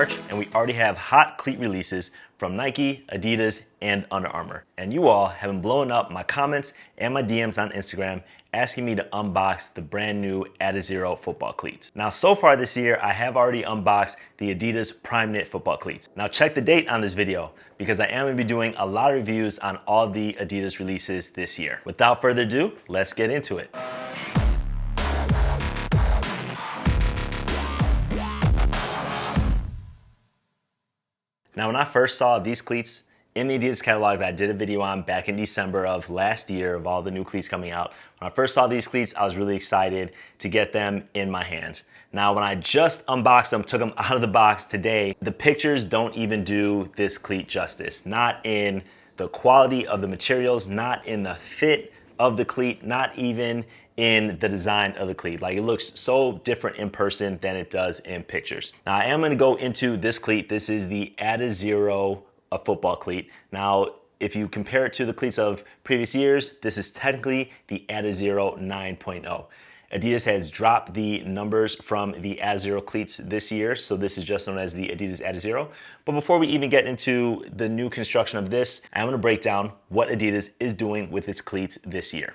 March, and we already have hot cleat releases from Nike, Adidas, and Under Armour. And you all have been blowing up my comments and my DMs on Instagram asking me to unbox the brand new ADIZERO football cleats. Now, so far this year, I have already unboxed the Adidas Prime Knit football cleats. Now, check the date on this video because I am gonna be doing a lot of reviews on all the Adidas releases this year. Without further ado, let's get into it. Now, when I first saw these cleats in the Adidas catalog that I did a video on back in December of last year of all the new cleats coming out, when I first saw these cleats, I was really excited to get them in my hands. Now, when I just unboxed them, took them out of the box today, the pictures don't even do this cleat justice. Not in the quality of the materials, not in the fit of the cleat, not even in the design of the cleat. Like, it looks so different in person than it does in pictures. Now, I am gonna go into this cleat. This is the ADIZERO football cleat. Now, if you compare it to the cleats of previous years, this is technically the ADIZERO 9.0. Adidas has dropped the numbers from the ADIZERO cleats this year, so this is just known as the Adidas adiZero. But before we even get into the new construction of this, I'm gonna break down what Adidas is doing with its cleats this year.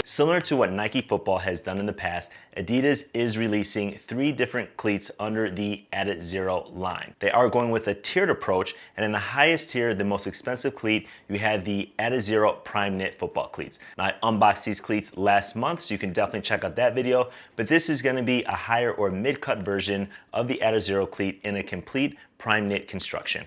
Similar to what Nike Football has done in the past, Adidas is releasing 3 different cleats under the adiZero line. They are going with a tiered approach, and in the highest tier, the most expensive cleat, you have the adiZero Prime Knit football cleats. Now, I unboxed these cleats last month, so you can definitely check out that video, but this is gonna be a higher or mid-cut version of the adiZero cleat in a complete Prime Knit construction.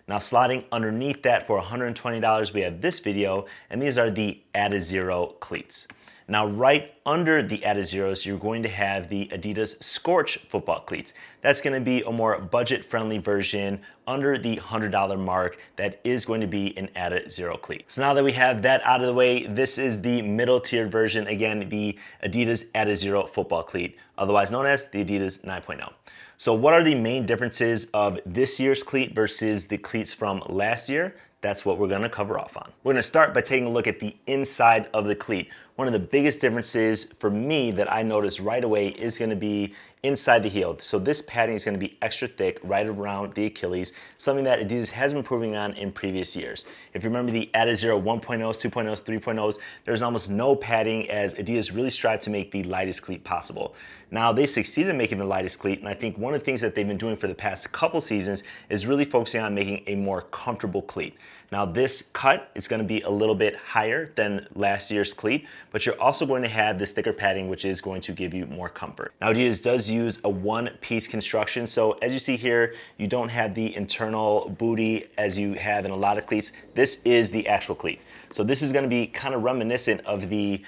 Now, sliding underneath that for $120, we have this video, and these are the adiZero cleats. Now, right under the adiZeros, you're going to have the Adidas Scorch football cleats. That's gonna be a more budget-friendly version under the $100 mark that is going to be an adiZero cleat. So now that we have that out of the way, this is the middle tiered version, again, the Adidas adiZero football cleat, otherwise known as the Adidas 9.0. So what are the main differences of this year's cleat versus the cleats from last year? That's what we're gonna cover off on. We're gonna start by taking a look at the inside of the cleat. One of the biggest differences for me that I noticed right away is gonna be inside the heel. So this padding is gonna be extra thick right around the Achilles, something that Adidas has been improving on in previous years. If you remember the adiZero 1.0s, 2.0s, 3.0s, there's almost no padding as Adidas really strived to make the lightest cleat possible. Now, they've succeeded in making the lightest cleat, and I think one of the things that they've been doing for the past couple seasons is really focusing on making a more comfortable cleat. Now, this cut is gonna be a little bit higher than last year's cleat, but you're also going to have this thicker padding, which is going to give you more comfort. Now, Adidas does use a one-piece construction, so as you see here, you don't have the internal booty as you have in a lot of cleats. This is the actual cleat. So this is gonna be kind of reminiscent of the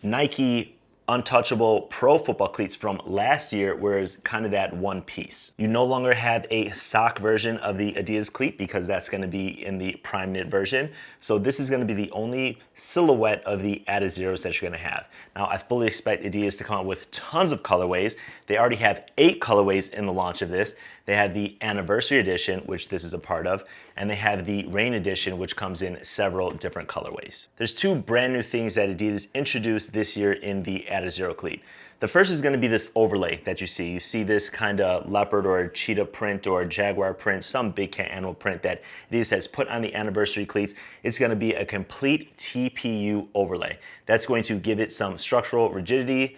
Nike Untouchable Pro football cleats from last year, whereas kind of that one piece. You no longer have a sock version of the Adidas cleat because that's gonna be in the Prime Knit version. So this is gonna be the only silhouette of the adiZeros that you're gonna have. Now, I fully expect Adidas to come out with tons of colorways. They already have 8 colorways in the launch of this. They have the Anniversary Edition, which this is a part of, and they have the Rain Edition, which comes in several different colorways. There's 2 brand new things that Adidas introduced this year in the adiZero cleat. The first is gonna be this overlay that you see. You see this kind of leopard or cheetah print or jaguar print, some big cat animal print that Adidas has put on the Anniversary cleats. It's gonna be a complete TPU overlay. That's going to give it some structural rigidity,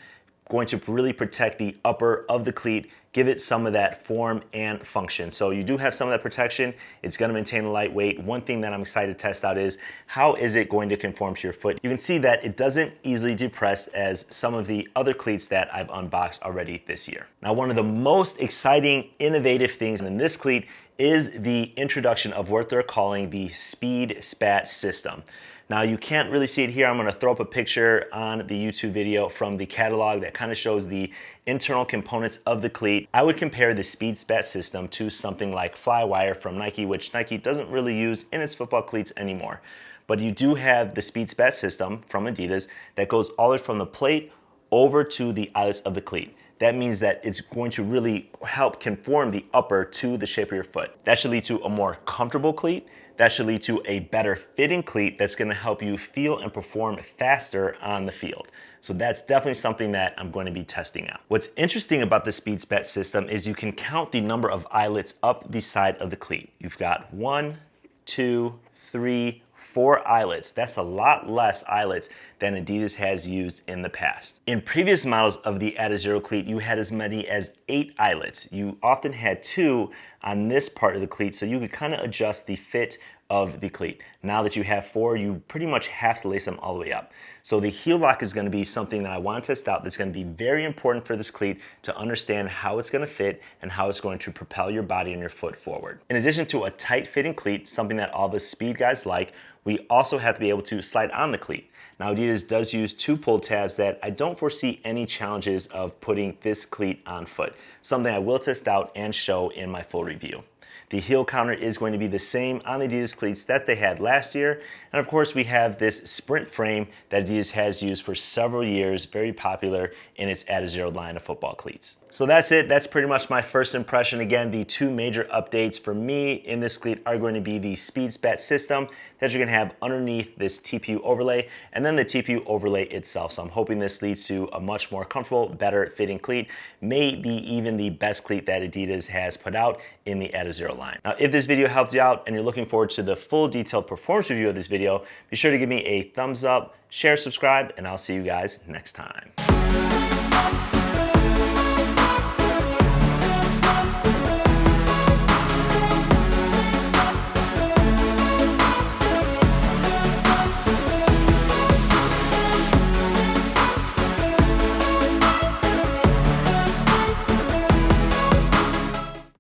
going to really protect the upper of the cleat, give it some of that form and function. So you do have some of that protection. It's gonna maintain the lightweight. One thing that I'm excited to test out is how is it going to conform to your foot? You can see that it doesn't easily depress as some of the other cleats that I've unboxed already this year. Now, one of the most exciting, innovative things in this cleat is the introduction of what they're calling the Speed Spat system. Now, you can't really see it here. I'm gonna throw up a picture on the YouTube video from the catalog that kind of shows the internal components of the cleat. I would compare the Speed Spat system to something like Flywire from Nike, which Nike doesn't really use in its football cleats anymore. But you do have the Speed Spat system from Adidas that goes all the way from the plate over to the eyelets of the cleat. that means that it's going to really help conform the upper to the shape of your foot. That should lead to a more comfortable cleat. That should lead to a better fitting cleat that's gonna help you feel and perform faster on the field. So that's definitely something that I'm going to be testing out. What's interesting about the SpeedSpat system is you can count the number of eyelets up the side of the cleat. You've got 1, 2, 3, 4 eyelets. That's a lot less eyelets than Adidas has used in the past. In previous models of the ADIDAS cleat, you had as many as 8 eyelets. You often had 2 on this part of the cleat, so you could kind of adjust the fit of the cleat. Now that you have 4, you pretty much have to lace them all the way up. So the heel lock is going to be something that I want to test out that's going to be very important for this cleat to understand how it's going to fit and how it's going to propel your body and your foot forward. In addition to a tight fitting cleat, something that all the speed guys like, we also have to be able to slide on the cleat. Now Adidas does use 2 pull tabs that I don't foresee any challenges of putting this cleat on foot, something I will test out and show in my full review. The heel counter is going to be the same on the Adidas cleats that they had last year. And of course we have this sprint frame that Adidas has used for several years, very popular in its adiZero line of football cleats. So that's it, that's pretty much my first impression. Again, the 2 major updates for me in this cleat are going to be the SpeedSpat system that you're gonna have underneath this TPU overlay, and then the TPU overlay itself. So I'm hoping this leads to a much more comfortable, better fitting cleat, maybe even the best cleat that Adidas has put out in the adiZero line. Now, if this video helped you out and you're looking forward to the full detailed performance review of this video, be sure to give me a thumbs up, share, subscribe, and I'll see you guys next time.